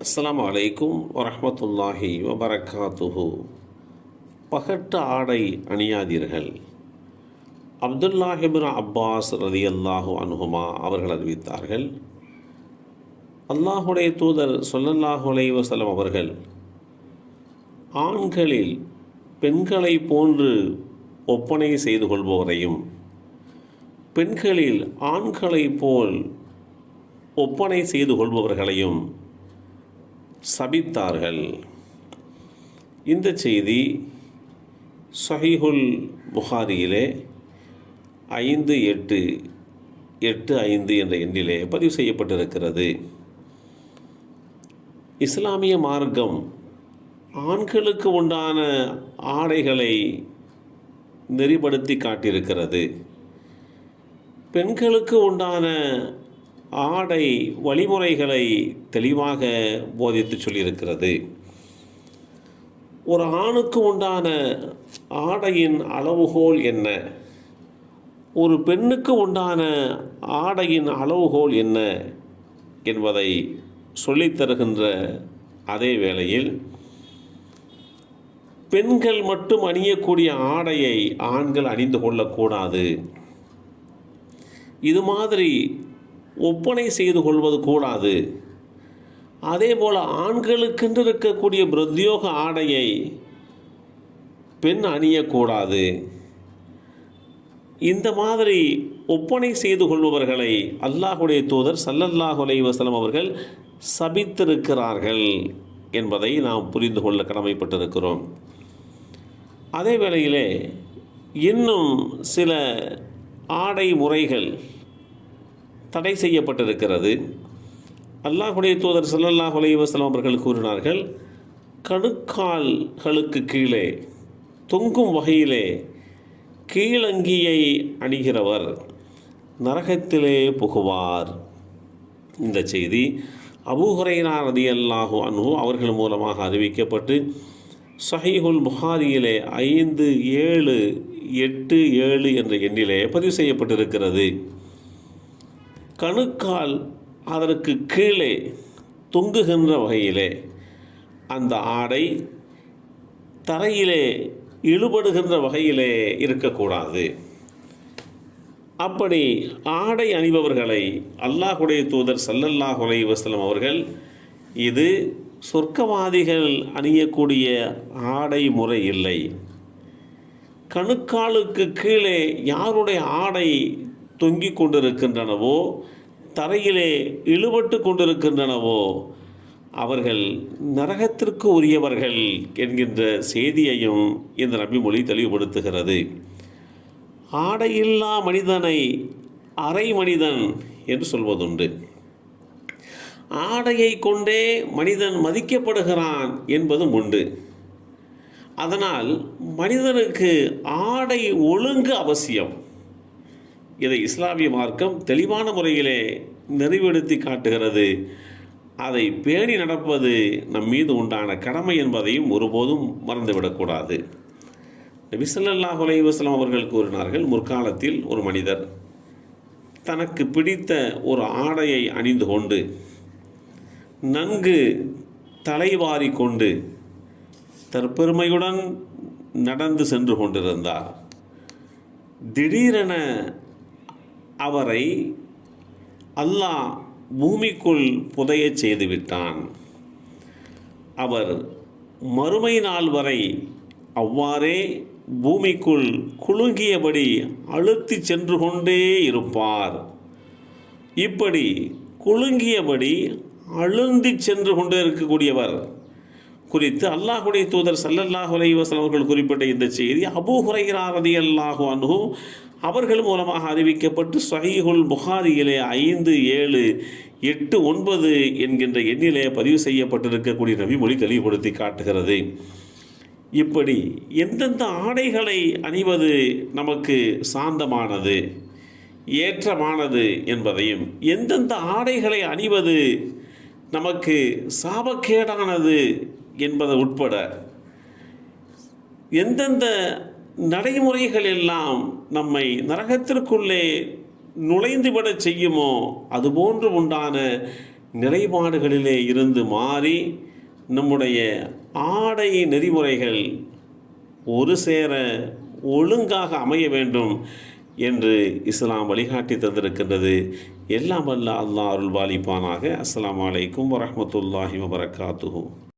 அஸ்ஸலாமு அலைக்கும் வரஹ்மத்துல்லாஹி வபரகாத்துஹு. பகட்டு ஆடை அணியாதீர்கள். அப்துல்லாஹிபின் அப்பாஸ் ரலியல்லாஹு அன்ஹுமா அவர்கள் அறிவித்தார்கள், அல்லாஹுடைய தூதர் ஸல்லல்லாஹு அலைஹி வஸல்லம் அவர்கள் ஆண்களில் பெண்களை போன்று ஒப்பனை செய்து கொள்பவரையும் பெண்களில் ஆண்களை போல் ஒப்பனை செய்து கொள்பவர்களையும் சபித்தார்கள். இந்த செய்தி ஸஹீஹுல் புகாரியிலே 5885 என்ற எண்ணிலே பதிவு செய்யப்பட்டிருக்கிறது. இஸ்லாமிய மார்க்கம் ஆண்களுக்கு உண்டான ஆடைகளை நெறிப்படுத்தி காட்டியிருக்கிறது. பெண்களுக்கு உண்டான ஆடை வழிமுறைகளை தெளிவாக போதித்து சொல்லியிருக்கிறது. ஒரு ஆணுக்கு உண்டான ஆடையின் அளவுகோல் என்ன, ஒரு பெண்ணுக்கு உண்டான ஆடையின் அளவுகோல் என்ன என்பதை சொல்லித்தருகின்ற அதே வேளையில் பெண்கள் மட்டும் அணியக்கூடிய ஆடையை ஆண்கள் அணிந்து கொள்ளக்கூடாது, இது மாதிரி ஒப்பனை செய்து கொள்வது கூடாது, அதே போல் ஆண்களுக்கென்று இருக்கக்கூடிய பிரத்யோக ஆடையை பெண் அணியக்கூடாது. இந்த மாதிரி ஒப்பனை செய்து கொள்பவர்களை அல்லாஹுடைய தூதர் ஸல்லல்லாஹு அலைஹி வஸல்லம் அவர்கள் சபித்திருக்கிறார்கள் என்பதை நாம் புரிந்து கொள்ள கடமைப்பட்டிருக்கிறோம். அதே வேளையிலே இன்னும் சில ஆடை முறைகள் தடை செய்யப்பட்டிருக்கிறது. அல்லாஹுடைய தூதர் ஸல்லல்லாஹு அலைஹி வஸல்லம் அவர்கள் கூறினார்கள், கணுக்கால்களுக்கு கீழே தொங்கும் வகையிலே கீழங்கியை அணிகிறவர் நரகத்திலே புகுவார். இந்த செய்தி அபூ ஹுரைரா ரலியல்லாஹு அன்ஹு அவர்கள் மூலமாக அறிவிக்கப்பட்டு ஸஹீஹுல் புகாரியிலே 5787 என்ற எண்ணிலே பதிவு செய்யப்பட்டிருக்கிறது. கணுக்கால் அதற்கு கீழே தொங்குகின்ற வகையிலே அந்த ஆடை தரையிலே இழுபடுகின்ற வகையிலே இருக்கக்கூடாது. அப்படி ஆடை அணிபவர்களை அல்லாஹுடைய தூதர் ஸல்லல்லாஹு அலைஹி வஸல்லம் அவர்கள் இது சொர்க்கவாதிகள் அணியக்கூடிய ஆடை முறை இல்லை, கணுக்காலுக்கு கீழே யாருடைய ஆடை தொங்கிக் கொண்டிருக்கின்றனவோ, தரையிலே இழுபட்டு கொண்டிருக்கின்றனவோ அவர்கள் நரகத்திற்கு உரியவர்கள் என்கின்ற செய்தியையும் இந்த நபிமொழி தெளிவுபடுத்துகிறது. ஆடையில்லா மனிதனை அரை மனிதன் என்று சொல்வதுண்டு. ஆடையை கொண்டே மனிதன் மதிக்கப்படுகிறான் என்பதும் உண்டு. அதனால் மனிதனுக்கு ஆடை ஒழுங்கு அவசியம். இதை இஸ்லாமிய மார்க்கம் தெளிவான முறையிலே நெறிப்படுத்தி காட்டுகிறது. அதை பேணி நடப்பது நம் மீது உண்டான கடமை என்பதையும் ஒருபோதும் மறந்துவிடக்கூடாது. நபி ஸல்லல்லாஹு அலைஹி வஸல்லம் அவர்கள் கூறினார்கள், முற்காலத்தில் ஒரு மனிதர் தனக்கு பிடித்த ஒரு ஆடையை அணிந்து கொண்டு நன்கு தலைவாரி கொண்டு தற்பெருமையுடன் நடந்து சென்று கொண்டிருந்தார். திடீரென அவரை அல்லாஹ் பூமிக்குள் புதையச் செய்துவிட்டான். அவர் மறுமை நாள் வரை அவ்வாறே பூமிக்குள் குலுங்கியபடி அழுத்தி சென்று கொண்டே இருப்பார். இப்படி குலுங்கியபடி அழுந்தி சென்று கொண்டே இருக்கக்கூடியவர் குறித்து அல்லாஹுடைய தூதர் ஸல்லல்லாஹு அலைஹி வஸல்லம் அவர்கள் குறிப்பிட்ட இந்த செய்தி அபூ ஹுரைரா ரலியல்லாஹு அன்ஹு அவர்கள் மூலமாக அறிவிக்கப்பட்டு ஸஹீஹுல் புகாரியிலே 5789 என்கின்ற எண்ணிலே பதிவு செய்யப்பட்டிருக்கக்கூடிய நபிமொழி தெளிவுபடுத்தி காட்டுகிறது. இப்படி எந்தெந்த ஆடைகளை அணிவது நமக்கு சாந்தமானது, ஏற்றமானது என்பதையும், எந்தெந்த ஆடைகளை அணிவது நமக்கு சாபக்கேடானது என்பது உட்பட எந்தெந்த நடைமுறைகள் எல்லாம் நம்மை நரகத்திற்குள்ளே நுழைந்துவிடச் செய்யுமோ அதுபோன்று உண்டான நிலைப்பாடுகளிலே இருந்து மாறி நம்முடைய ஆடை நெறிமுறைகள் ஒரு சேர ஒழுங்காக அமைய வேண்டும் என்று இஸ்லாம் வழிகாட்டி தந்திருக்கின்றது. எல்லாம் வல்ல அல்லாஹ் அருள் பாலிப்பானாக. அஸ்ஸலாமு அலைக்கும் வரஹ்மத்துல்லாஹி வபரகாத்துஹு.